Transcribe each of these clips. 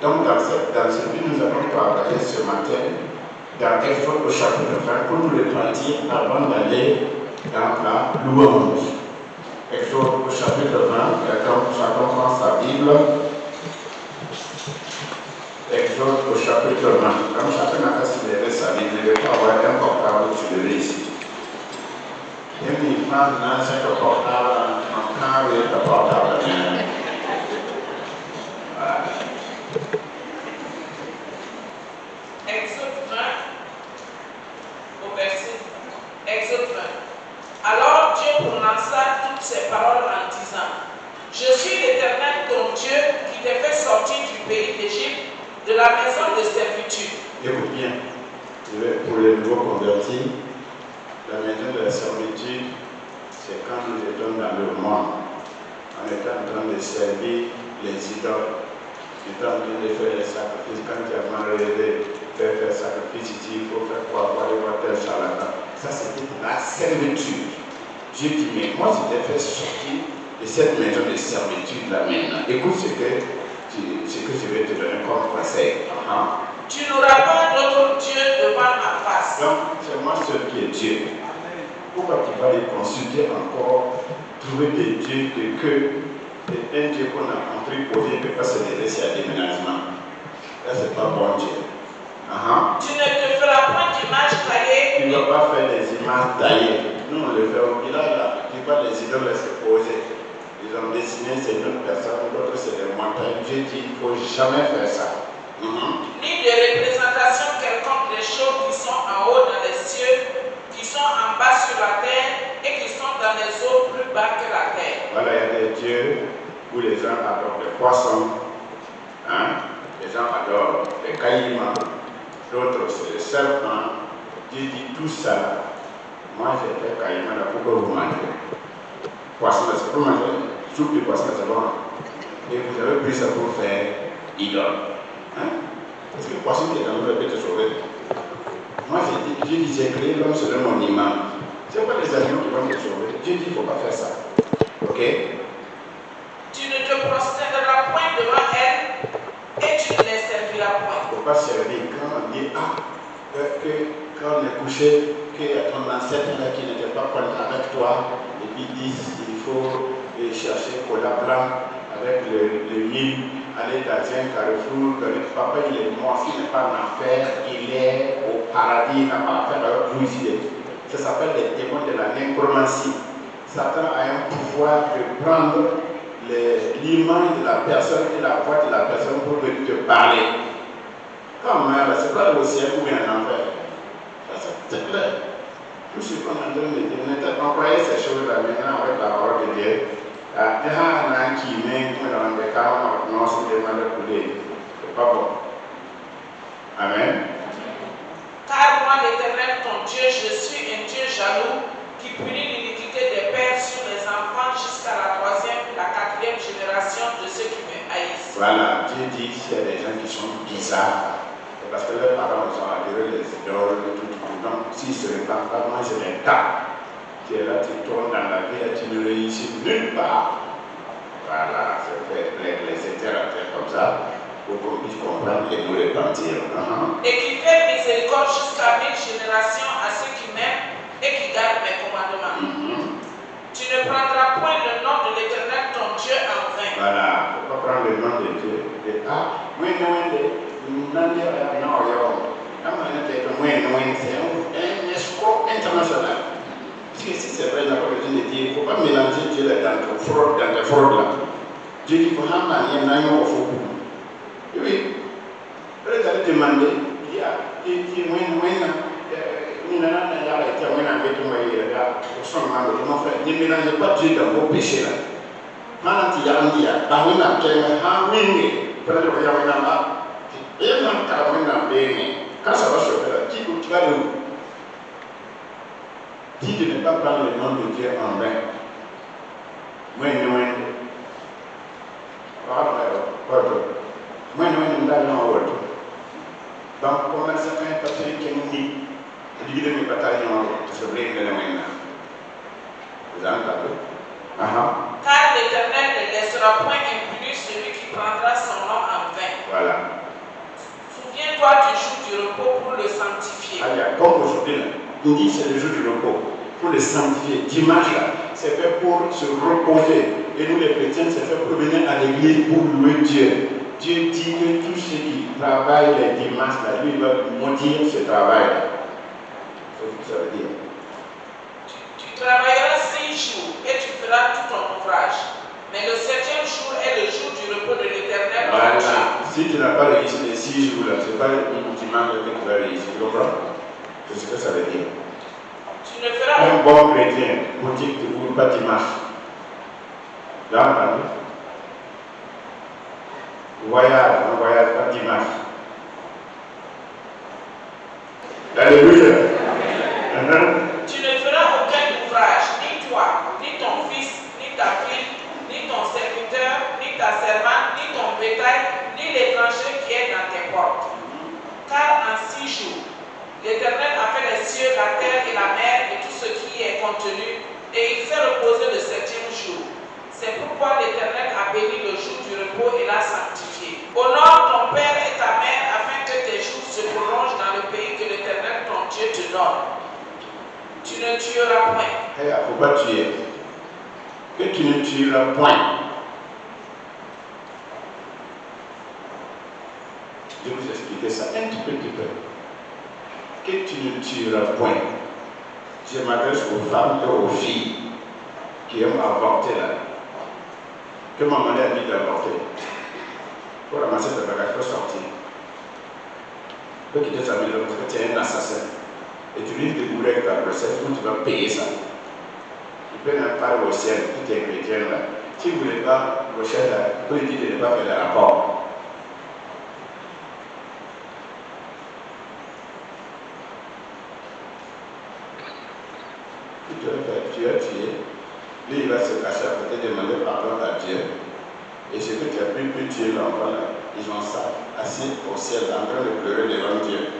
Donc dans ce but, nous allons travailler ce matin dans Exode au chapitre 20 pour nous repentir avant d'aller dans la louange. Exode au chapitre 20, chacun prend sa Bible. Exode au chapitre 20. Comme chacun a considéré sa Bible, il ne peut avoir un portable sur le ici. Et puis, maintenant, c'est un portable, un carré de portable. Voilà. Exode 20, au verset 20. Exode 20. Alors Dieu prononça toutes ces paroles en disant: Je suis l'Éternel ton Dieu qui t'ai fait sortir du pays d'Égypte, de la maison de servitude. Écoute bien, pour les nouveaux convertis, la maison de la servitude, c'est quand nous étions dans le monde. On était en train de servir les idoles. On était en train de faire les sacrifices. Quand tu as mal rêvé, faire sacrifice ici, il faut faire quoi? Avoir tel charlatan. Ça, c'était la servitude. J'ai dit, mais moi, je t'ai fait sortir de cette maison de servitude là maintenant. Écoute ce que je vais te donner comme conseil. Tu n'auras pas d'autre Dieu devant ma face. Donc, c'est moi seul qui est Dieu. Pourquoi tu vas les consulter encore, trouver des dieux de que un Dieu qu'on a compris posé ne peut pas se laisser à déménagement? Là, c'est pas bon Dieu. Tu ne te feras point d'image taillée. Tu ne vas pas faire des images taillées. Nous, on le fait au village là. Tu vois les idoles se poser. Ils ont dessiné, c'est une personne, l'autre c'est des montagnes. Dieu dit, il ne faut jamais faire ça. Ni de représentation quelconque des choses qui sont en haut dans les cieux, qui sont en bas sur la terre et qui sont dans les eaux plus bas que la terre. Voilà, il y a des dieux où les gens adorent les poissons, les gens adorent les caïmans, d'autres c'est les serpents. Dieu dit tout ça. Moi j'ai fait caïman là, pourquoi vous mangez? Poisson, c'est pour manger. Soupe de poisson, c'est bon. Et vous avez pris ça pour faire idole. Parce que le poisson qui est dans l'eau peut te sauver. Moi j'ai dit, j'ai créé l'homme selon mon image. C'est pas les animaux qui vont te sauver. Dieu dit, il ne faut pas faire ça. Ok? Tu ne te prosterneras point devant elle et tu ne les serviras point. Il ne faut pas servir. Quand on dit, que quand on est couché, qu'il y a ton ancêtre là qui n'était pas connu avec toi, et puis ils disent, il faut chercher cola blanc avec le mille, aller dans un carrefour, que le papa il est mort, s'il n'est pas en enfer, il est au paradis, il n'a pas affaire avec vous ici. Ça s'appelle les démons de la nécromancie. Satan a un pouvoir de prendre l'image de la personne et la voix de la personne pour te parler. Comme c'est pas au ciel ou bien en enfer. C'est clair. Tout ce qu'on est en train de dire, on était employé ces choses-là maintenant avec la parole de Dieu. C'est pas bon. Amen. Car moi, l'Éternel, ton Dieu, je suis un Dieu jaloux qui punit l'iniquité des pères sur les enfants jusqu'à la 3e et la 4e génération de ceux qui me haïssent. Voilà, Dieu dit qu'il y a des gens qui sont bizarres. C'est parce que leurs parents ont adoré les idoles et tout. Donc, s'ils ne se répandent pas, moi je les tape. Tu es là, tu tournes dans la vie et tu ne réussis nulle part. Voilà, c'est fait les éternels comme ça. Pour qu'on puisse comprendre et nous repentir. Et qui fait miséricorde jusqu'à 1000 générations à ceux qui m'aiment et qui gardent mes commandements. Tu ne prendras point le nom de l'Éternel ton Dieu en vain. Voilà, il ne faut pas prendre le nom de Dieu. C'est un escroc international. Parce que si c'est vrai, d'accord, Dieu dit, il ne faut pas mélanger Dieu dans tes fraudes là. Dieu dit, il faut pas. Oui, vous allez demander, il y a ne mélangez pas Dieu dans vos péchés là. Quand ça va choquer là, tu vas où? Dis de ne pas prendre le nom de Dieu en vain. Donc, comment ça fait passer qu'un nid? Je dis que mes bataillons se blâment de la main. Vous entendez? Car l'Éternel ne laissera point impuni celui qui prendra son nom en vain. Voilà. repos pour le sanctifier. Comme aujourd'hui, on dit c'est le jour du repos, pour le sanctifier. Dimanche, là, c'est fait pour se reposer. Et nous, les chrétiens, c'est fait pour venir à l'église pour louer Dieu. Dieu dit que tous ceux qui travaillent les dimanches, là, lui, il va maudire ce travail-là. C'est ce que ça veut dire. Tu travailleras 6 jours et tu feras tout ton ouvrage. Mais le 7e jour est le jour du repos de l'Éternel. Voilà. Si tu n'as pas réussi les 6 jours là, ce n'est pas le dimanche que tu vas réussir. Tu comprends? C'est ce que ça veut dire. Tu ne feras Un bon chrétien, pour dire que tu ne roules pas dimanche. Là, on voyage pas dimanche. Alléluia. Tu ne feras aucun ouvrage, ni toi, ni ton fils, ni ta fille, ni ton serviteur, ni ta servante, ni ton bétail, ni l'étranger qui est dans tes portes. Car en 6 jours, l'Éternel a fait les cieux, la terre et la mer et tout ce qui est contenu, et il fait reposer le 7e jour. C'est pourquoi l'Éternel a béni le jour du repos et l'a sanctifié. Honore ton père et ta mère afin que tes jours se prolongent dans le pays que l'Éternel ton Dieu te donne. Tu ne tueras point. Il ne faut pas tuer. Que tu ne tueras point. Je vais vous expliquer ça un petit peu. Que tu ne tueras point. Je m'adresse aux femmes et aux filles qui aiment avorter là. Que maman a dit d'avorter. Il faut ramasser tes bagages, il faut sortir. Il faut quitter sa maison parce que tu es un assassin. Et tu risques de mourir avec ta grossesse, où tu vas payer ça. Tu peux n'être pas au ciel, tu es chrétien là. Si vous ne voulez pas au ciel là, il faut dire de ne pas faire le rapport. Tu as tué, lui il va se cacher à côté, demander pardon à Dieu. Et ce que tu as pu tuer l'enfant là, ils ont ça, assis au ciel, en train de pleurer devant Dieu.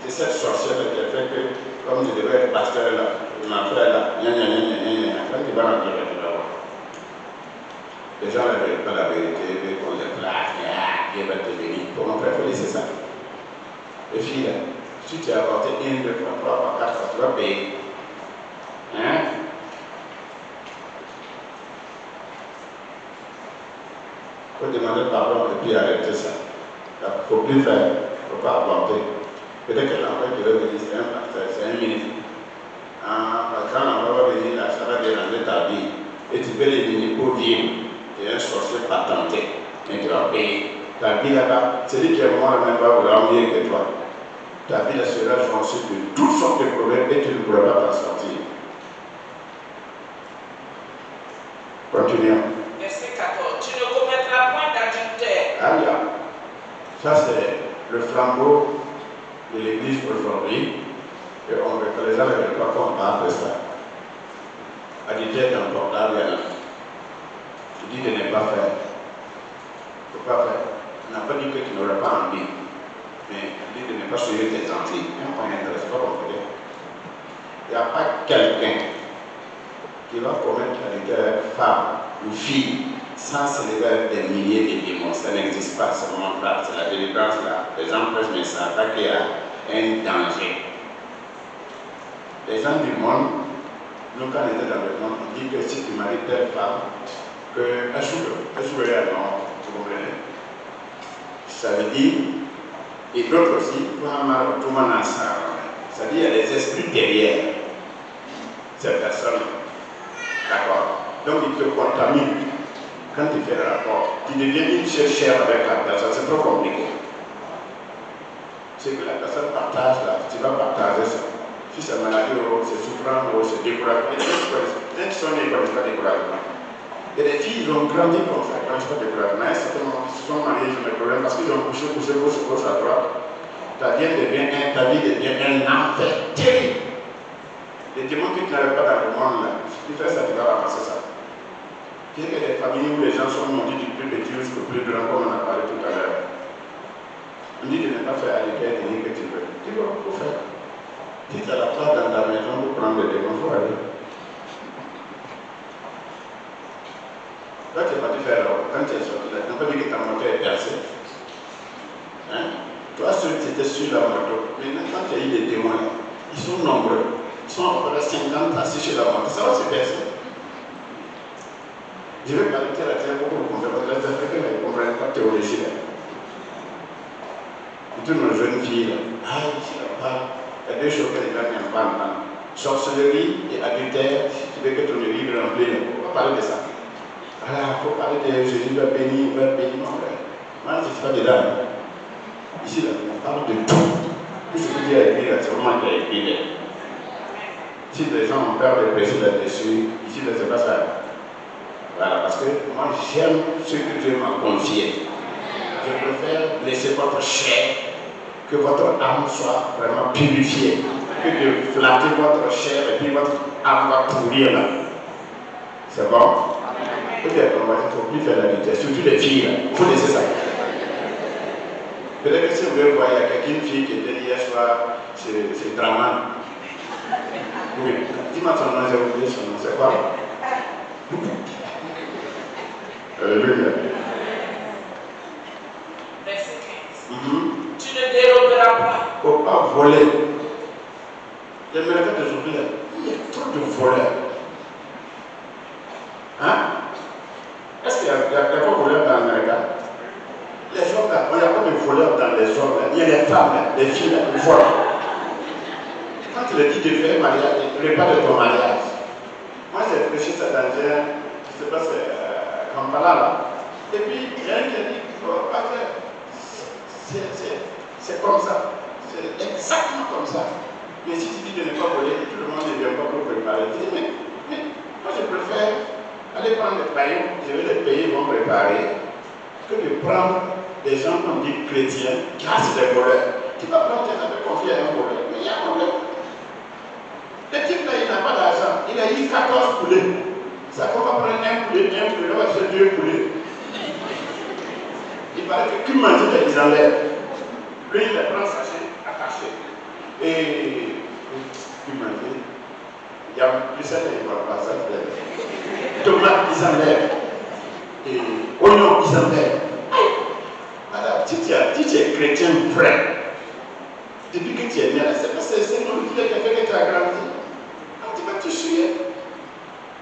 C'est cette sorcière qui a fait que, comme je devais être pasteur là, mon frère là, quand tu vas rentrer là, tu vas voir. Les gens ne veulent pas la vérité, veulent qu'on les place, Dieu va te bénir. Pour mon frère, il faut laisser ça. Les filles là, si tu as apporté 1, 2, 3, 4 fois, tu vas payer. Hein? Il faut demander pardon et puis arrêter ça. Il ne faut plus faire, il ne faut pas avorter. Peut-être que l'enfant qui va venir, c'est un pasteur, c'est un ministre. Quand l'enfant va venir là, ça va déranger ta vie. Et tu peux l'éliminer pour vivre. Tu es un sorcier patenté. Mais tu vas payer. Ta vie là-bas, celui qui est mort même va vouloir mieux que toi. Ta vie là sera jonchée de toutes sortes de problèmes et tu ne pourras pas t'en sortir. Continuons. Verset 14. Tu ne commettras point d'adultère. Ça c'est le flambeau de l'église aujourd'hui. Et les gens ne veulent pas qu'on parle de ça. Adultère dans le portable, il y en a. Tu dis de ne pas faire. Il ne faut pas faire. On n'a pas dit que tu n'auras pas envie. Mais tu dis de ne pas suivre tes envies. Même quand on n'intéresse pas compris. Il n'y a pas quelqu'un qui va commettre l'adultère femme ou fille sans se lever avec des milliers de démons. Ça n'existe pas, c'est vraiment là, c'est la délivrance là. Les gens prêchent, mais ça pas qu'il y a un danger. Les gens du monde, nous quand on était dans le monde, on dit que si tu maries telle femme, qu'elle souffre réellement, vous comprenez? Ça veut dire, et d'autres aussi, tout le monde a ça. Ça veut dire qu'il y a des esprits derrière cette personne. D'accord? Donc il te contamine. Quand tu fais le rapport, tu deviens une chère avec la personne, c'est trop compliqué. C'est que la personne partage là, tu vas partager ça. Si c'est maladie, c'est souffrant, c'est découragement. Il y a des gens qui ne connaissent pas découragement. Et les filles, ils ont grandi comme ça, ils ne connaissent pas découragement. Certainement, ils se sont mariés, ils ont des problèmes parce qu'ils ont couché gauche à droite. Ta vie devient un enfer terrible. Les démons qui ne t'arrêtent pas dans le monde là, si tu fais ça, tu vas ramasser ça. Il y a des familles où les gens sont montés du plus petit jusqu'au plus grand, comme on a parlé tout à l'heure. On dit de ne pas faire aller faire des que tu veux. Tu vois, il faut faire. Si tu as la place dans ta maison pour prendre des démons, il faut aller. Toi, tu es parti faire là, quand tu es sorti là, tu n'as pas dit que ta moteur est percée. Hein? Toi, ceux qui étaient sur la moto, maintenant, quand il y a eu des témoins, ils sont nombreux. Ils sont à peu près 50 assis sur la moto. Ça va se passer. Je vais parler de la terre pour que vous compreniez, parce que les Africains ne comprennent pas théologie. Et toutes nos jeunes filles, là, ici, là-bas, il y a deux choses que les gens n'aiment pas. Sorcellerie et adultère, si tu veux que ton livre remplisse, on va parler de ça. Voilà, il faut parler de Jésus va bénir, mon frère. Moi, je ne suis pas dedans. Ici, là, on parle de tout. Tout ce que Dieu a écrit, là, c'est vraiment Dieu a écrit. Si les gens ont peur de prêcher là-dessus, ici, là, c'est pas ça. Voilà, parce que moi, j'aime ce que Dieu m'a confié. Je préfère laisser votre chair, que votre âme soit vraiment purifiée, que de flatter votre chair et puis votre âme va pourrir là. C'est bon? Peut-être qu'on va ne faut plus faire la vitesse, surtout les filles là. Il faut laisser ça. Peut-être que si vous voulez voir, il y a quelqu'une fille qui était hier soir, c'est Draman. Oui, dis-moi son nom, j'ai oublié son nom, c'est quoi? Alléluia. Verset 15. Tu ne déroberas pas. Il ne faut pas voler. J'aimerais que des oubliés. Il y a trop de voleurs. Hein? Est-ce qu'il y a pas de voleurs dans l'Amérique? Les hommes là, il n'y a pas de voleurs dans les hommes là. Il y a les femmes là, les filles là, qui volent. Quand tu leur dis de faire un mariage, prépare de ton mariage. Moi j'ai prêché ça dans un, je ne sais pas, c'est Kampala là. Et puis il y a un qui a dit, oh, c'est comme ça. C'est exactement comme ça. Mais si tu dis de ne pas voler, tout le monde ne vient pas pour préparer. Tu dis, mais moi je préfère aller prendre des païens, je vais les payer, ils vont préparer, que de prendre des gens qu'on dit chrétiens, grâce des voleurs. Tu vas prendre tes affaires confiées à un voleur. Mais il y a un problème. Le type là, il n'a pas d'argent. Il a eu 14 poulets. Ça qu'on va prendre un poulet, on va faire 2 poulets. Il paraît que qui mange les enlève. Lui, il les prend sachet, attaché. Et qui mange. Il y a plus ça qui ne va pas ça. Tomates, ils enlèvent. Et oignons, ils enlèvent. Alors, si tu es chrétien vrai, depuis que tu es né, c'est parce que c'est non qui a fait que tu as grandi. Alors, tu vas te souiller.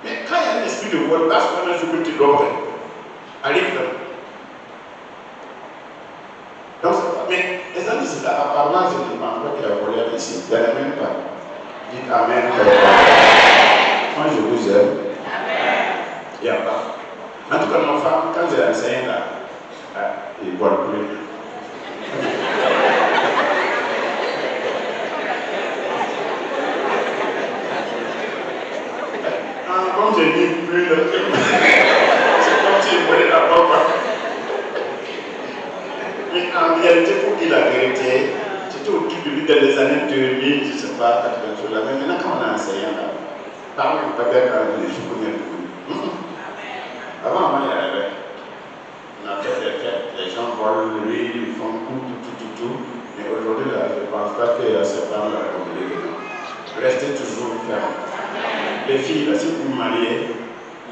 Mais quand il y a un esprit de vol, parce qu'on a un jour que tu dois arrive là. Donc, mais les gens disent là, apparemment, je ne demande pas qu'il y a un voleur ici. Il n'y en a même pas. Dites Amen. Moi, je vous aime. Il n'y a pas. En tout cas, ma femme, quand j'ai enseigné là, il ne vole plus. Comme je dis plus, c'est comme si je voulais la porte. Mais en réalité, pour dire la vérité, c'était au tout début dans les années 2000, je ne sais pas, 80 là. Mais maintenant, quand on a enseigné là, parmi les baguettes, je connais beaucoup. Avant, il y avait. On a fait des fêtes, les gens volent l'huile, ils font tout. Mais aujourd'hui, là, je ne pense pas qu'il y a ces femmes là comme les gens. Restez toujours fermes. Les filles, là, si vous vous mariez,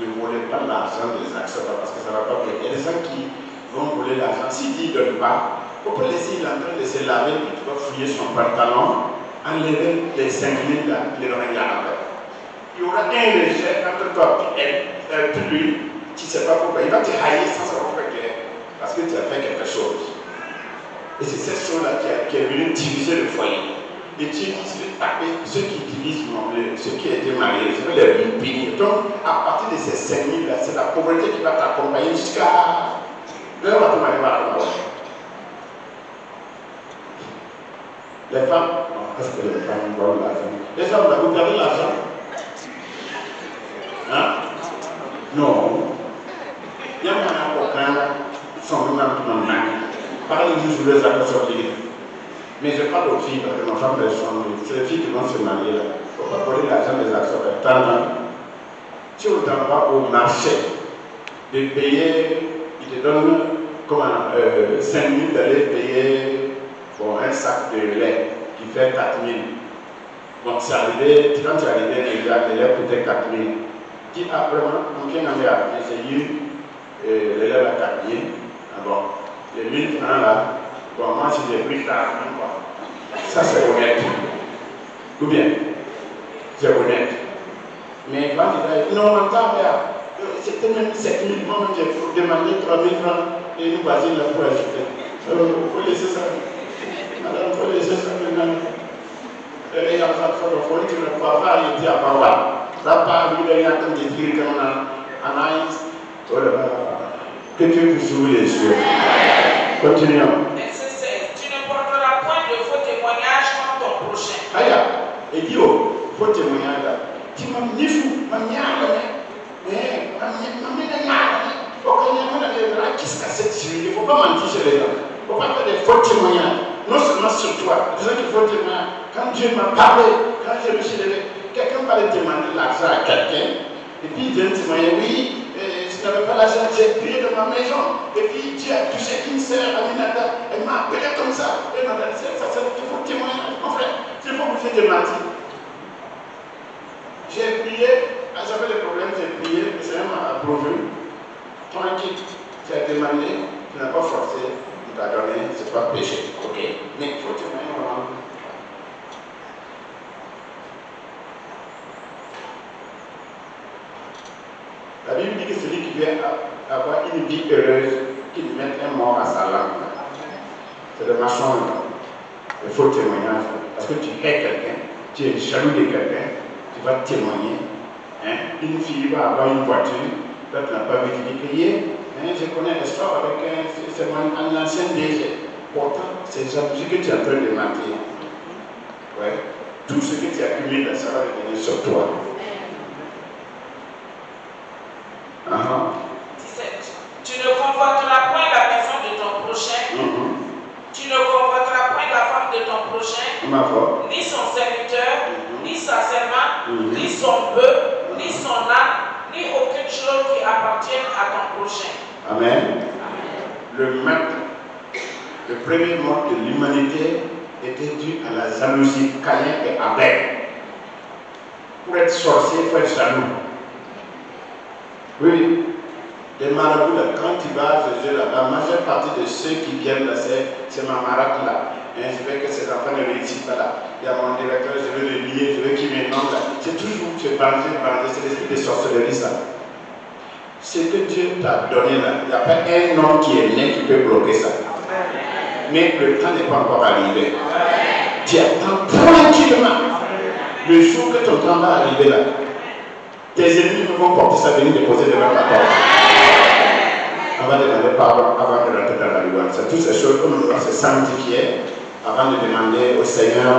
ne volez pas l'argent des actionnaires parce que ça ne va pas bien. Il y a des gens qui vont voler l'argent. S'ils ne donnent pas, on peut laisser, il est en train de se laver, puis tu vas fouiller son pantalon, enlever les 5 000 là, les regards avec. Il y aura un rejet entre toi et lui, tu ne sais pas pourquoi. Il va te haïr sans savoir pourquoi parce que tu as fait quelque chose. Et c'est cette chose-là qui est venue diviser le foyer. Et Dieu dit, je vais taper ceux qui divisent ceux qui ont été mariés, je vais les punir. Donc, à partir de ces 5 000 là, c'est la pauvreté qui va t'accompagner jusqu'à l'heure où tu vas arriver. Les femmes, est-ce que les femmes volent l'argent? Les hommes, là, vous perdez l'argent? Hein? Non. Il y a un aucun, son nom, parlez juste de les accords sur l'île. Mais je parle aux filles, parce que ma femme, c'est les filles qui vont se marier là. Il ne faut pas voler l'argent des actionnaires. Si on ne t'en va au marché, de payer, ils te donnent 5 000 d'aller payer un sac de lait qui fait 4 000. Donc c'est arrivé, quand tu es arrivé, le lait coûtait 4 000. Dis après moi, combien on avait appelé, j'ai eu le lait à 4 000. Ah bon, les 1 000 francs là, Bon, moi, si j'ai pris tard, quoi. Ça, c'est honnête. Ou bien, c'est honnête. Mais quand il a dit, non, on t'a c'était même 7 000, moi, j'ai demandé 3 000 francs et nous voisins là pour ajouter. Il faut laisser ça. Alors, il faut laisser ça maintenant. Et il y a ça, il faut que tu ne vas pas arrêter à Bawa. Ça part, il y a comme des trucs qu'on a en Aïs. Oh là là. Que Dieu puisse ouvrir les yeux. Continuons. Verset 16. Tu ne porteras point de faux témoignages contre ton prochain. Aya, et dit, oh, faux témoignage là. Tu m'as mis fou, ma mienne, mais ma mienne, il ne faut pas mentir sur les gens. Il ne faut pas faire des faux témoignages. Non seulement sur toi, disons qu'il faut témoigner. Quand Dieu m'a parlé, quand je me suis levé, quelqu'un va aller demander l'argent à quelqu'un, et puis il vient témoigner, oui, je n'avais pas l'argent, j'ai prié dans ma maison, et puis Dieu a touché une sœur, Aminata, elle m'a appelé comme ça, elle m'a dit, ça, il faut témoigner, mon frère, il faut vous faire de mentir. J'ai prié, j'avais des problèmes, j'ai prié, le Seigneur m'a approuvé, tranquille, tu as demandé, tu n'as pas forcé, tu t'as donné, c'est pas péché, ok, mais il faut témoigner vraiment. La Bible dit que celui qui veut avoir une vie heureuse, qu'il mette un mort à sa langue. C'est le mensonge, le faux témoignage. Parce que tu hais quelqu'un, tu es jaloux de quelqu'un, tu vas témoigner. Hein? Une fille va avoir une voiture, toi tu n'as pas vu, tu dis que je connais l'histoire avec c'est un ancien DG. Pourtant, c'est jalousie que tu es en train de mentir. Ouais. Tout ce que tu as accumulé, ça va revenir sur toi. 17. Tu ne convoiteras point la maison de ton prochain. Tu ne convoiteras point la femme de ton prochain, ni son serviteur, ni sa servante, ni son bœuf, ni son âne, ni aucune chose qui appartienne à ton prochain. Amen. Le maître, le premier mort de l'humanité était dû à la jalousie, Caïn et Abel. Pour être sorcier, il faut être jaloux. Oui, les marabouts, quand tu vas à Jésus, la majeure partie de ceux qui viennent là, c'est ma marabout là. Je veux que ces enfants ne réussissent pas là. Il y a mon directeur, je veux le lier, je veux qu'il me nomme là. C'est toujours tu es bandé, c'est l'esprit de sorcellerie ça. Ce que Dieu t'a donné là, il n'y a pas un homme qui est né qui peut bloquer ça. Mais le temps n'est pas encore arrivé. Tu attends tranquillement. Le jour que ton temps va arriver là, tes ennemis vont porter ça, venir déposer devant ta porte. On va demander pardon avant de rentrer dans la louange. C'est toutes ces choses que nous devons se sanctifier avant de demander au Seigneur,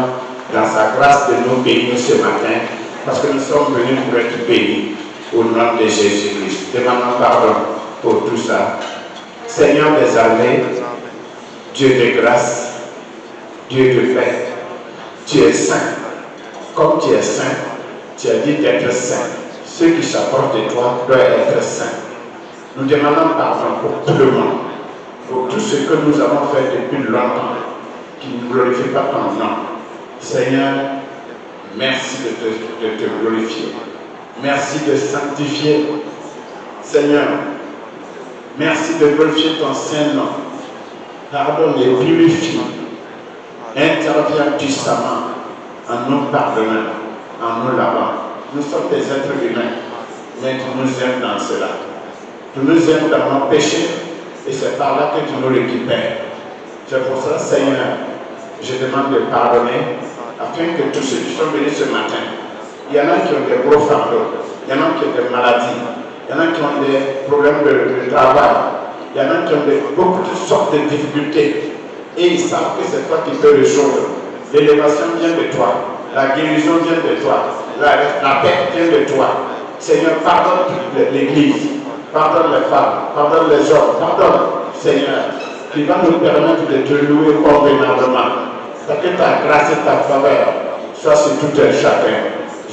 dans sa grâce, de nous bénir ce matin, parce que nous sommes venus pour être bénis au nom de Jésus-Christ. Demandons pardon pour tout ça. Seigneur des armées, Dieu de grâce, Dieu de paix, tu es saint. Comme tu es saint, tu as dit d'être saint. Ceux qui s'approchent de toi doivent être saints. Nous demandons pardon pour tout le monde, pour tout ce que nous avons fait depuis longtemps, qui ne glorifie pas ton nom. Seigneur, merci de te glorifier. Merci de sanctifier. Seigneur, merci de glorifier ton Saint-Nom. Pardonne et purifie. Interviens puissamment en nous pardonnant, en nous lavant. Nous sommes des êtres humains, mais tu nous aimes dans cela. Tu nous aimes dans nos péchés, et c'est par là que tu nous récupères. C'est pour ça, Seigneur, je demande de pardonner, afin que tous ceux qui sont venus ce matin, il y en a qui ont des gros fardeaux, il y en a qui ont des maladies, il y en a qui ont des problèmes de travail, il y en a qui ont beaucoup de sortes de difficultés, et ils savent que c'est toi qui peux résoudre. L'élévation vient de toi, la guérison vient de toi, la paix vient de toi. Seigneur, pardonne toute l'Église, pardonne les femmes, pardonne les hommes, pardonne, Seigneur, qui va nous permettre de te louer convenablement. Parce que ta grâce et ta faveur soient sur tout un chacun.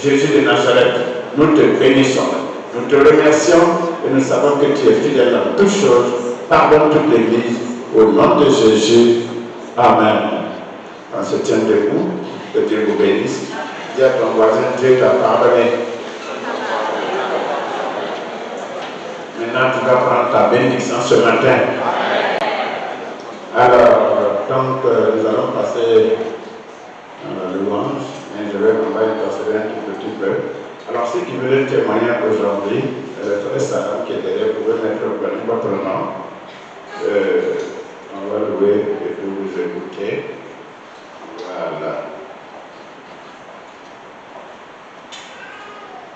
Jésus de Nazareth, nous te bénissons, nous te remercions et nous savons que tu es fidèle dans toutes choses. Pardonne toute l'Église, au nom de Jésus. Amen. On se tient debout, que Dieu vous bénisse. Dis à ton voisin, Dieu t'a pardonné. Maintenant, tu vas prendre ta bénédiction ce matin. Alors, ton passer dans la louange, mais on va intercéder un tout petit peu. Alors, ceux qui veulent témoigner aujourd'hui, le frère Salam qui est derrière, vous pouvez mettre votre nom. On va louer et puis vous écouter. Voilà.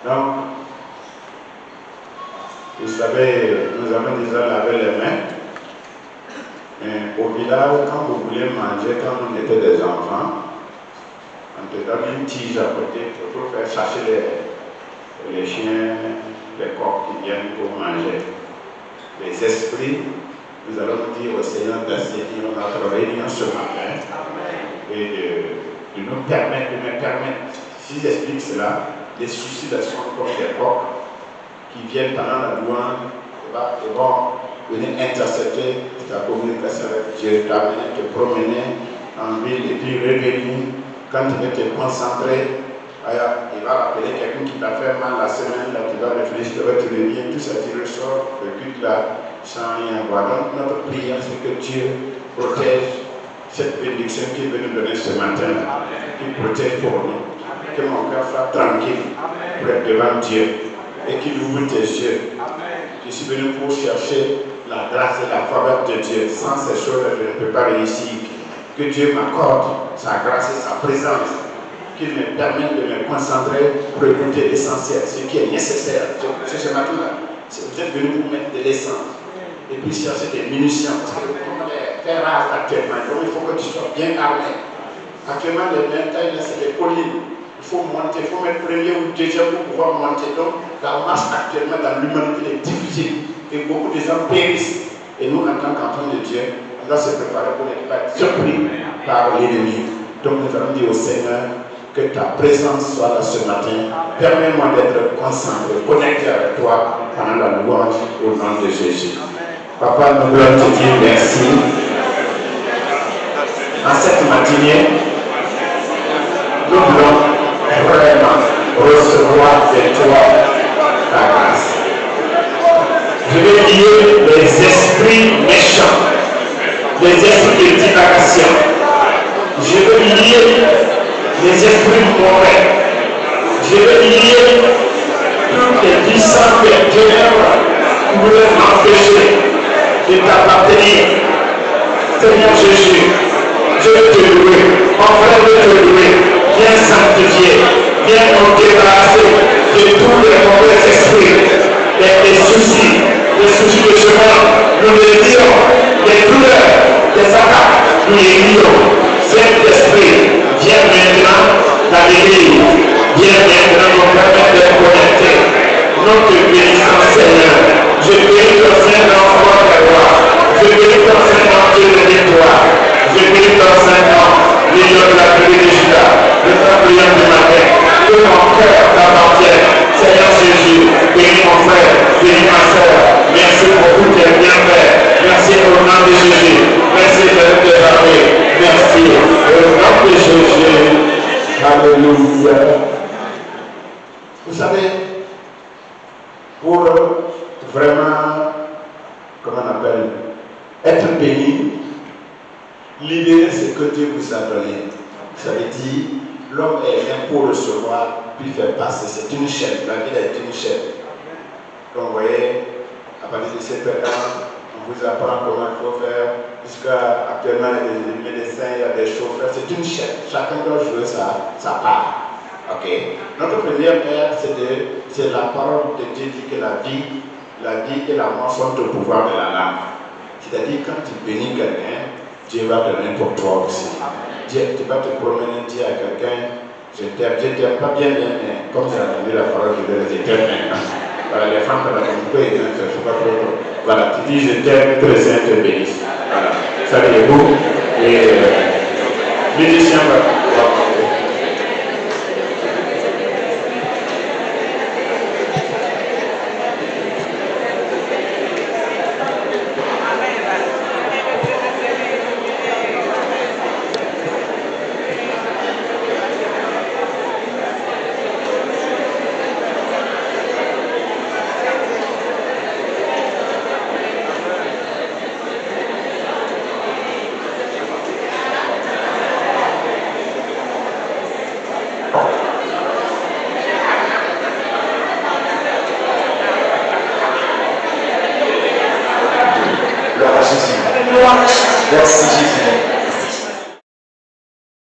Donc, vous savez, nous avons déjà lavé les mains. Mais au village, quand vous voulez manger, quand on était des enfants, on te donne une tige à côté pour faire chasser les chiens, les coqs qui viennent pour manger. Les esprits, nous allons dire au Seigneur d'assainir notre réunion ce matin et de nous permettre, de me permettre, si j'explique cela, les soucis sont comme des coqs qui viennent pendant la louange et vont venir intercepter ta communication avec Dieu, t'amener, te promener en ville et puis revenir. Quand tu veux te concentrer, il va rappeler quelqu'un qui t'a fait mal la semaine, là tu vas réfléchir, tu vas te revenir, tout ça tu ressors, le but là, sans rien voir. Donc notre prière c'est que Dieu protège cette bénédiction qu'il veut nous donner ce matin, qu'il protège pour nous, que mon cœur soit tranquille pour être devant Dieu et qu'il ouvre tes yeux. Je suis venu pour chercher la grâce et la faveur de Dieu. Sans ces choses, je ne peux pas réussir. Que Dieu m'accorde sa grâce et sa présence, qu'il me permette de me concentrer pour écouter l'essentiel, ce qui est nécessaire. Ce matin-là, vous êtes venu pour mettre de l'essence et puis chercher des munitions. Parce que comme les terres rares actuellement, donc il faut que tu sois bien armé. Actuellement, les montagnes, c'est des collines. Il faut monter, il faut mettre premier ou deuxième pour pouvoir monter. Donc, la marche actuellement dans l'humanité est difficile et beaucoup de gens périssent. Et nous, en tant qu'enfants de Dieu, on doit se préparer pour ne pas être surpris par l'ennemi. Donc, nous allons dire au Seigneur que ta présence soit là ce matin. Permets-moi d'être concentré, connecté avec toi pendant la louange au nom de Jésus. Papa, nous voulons te dire merci. En cette matinée, nous voulons vraiment recevoir de toi ta grâce. Je vais lier les esprits méchants, les esprits de divacation. Je vais lier les esprits mauvais. Je vais lier toutes les puissances des ténèbres qui voulaient m'empêcher de t'appartenir. Seigneur Jésus, je veux te louer, mon frère veut te louer, viens sanctifier, viens nous débarrasser de tous les mauvais esprits, des soucis de chemin, nous les lions, des douleurs, des attaques, nous les lions. Saint-Esprit, viens maintenant dans l'église, viens maintenant nous permettre de connecter. Nous te bénissons Seigneur, je bénis ton Saint-Nom, roi des rois, je bénis ton Saint-Nom, Dieu de l'Étoile, je bénis ton Saint-Nom, Lion de la tribu de Juda, le temple du matin, que mon cœur t'appartienne. Seigneur Jésus, bénis mon frère, bénis ma soeur, merci pour tous tes bienfaits, merci au nom de Jésus, merci de nous débarquer, merci au nom de Jésus, alléluia. Vous savez, pour vraiment, comment on appelle, être béni, libérer ce que Dieu vous a donné. Ça veut dire, l'homme est bien pour recevoir, puis faire passer. C'est une chaîne, la vie est une chaîne. Comme vous voyez, à partir de 7 ans, on vous apprend comment il faut faire. Jusqu'à actuellement, il y a des médecins, il y a des chauffeurs. C'est une chaîne. Chacun doit jouer sa part. Ok. Notre première paire, c'est la parole de Dieu dit que la vie et la mort sont au pouvoir de la langue. C'est-à-dire, quand tu bénis quelqu'un, Dieu va donner pour toi aussi. Dieu, tu vas te promener, dire à quelqu'un, je t'aime pas bien, mais comme ça a donné la parole de Dieu, je t'aime maintenant. Voilà, les femmes, quand elles peuvent, je ne sais pas trop. Voilà, tu dis, je t'aime, que le Seigneur te bénisse. Voilà, saluez-vous. Et musicien va. Merci Jésus.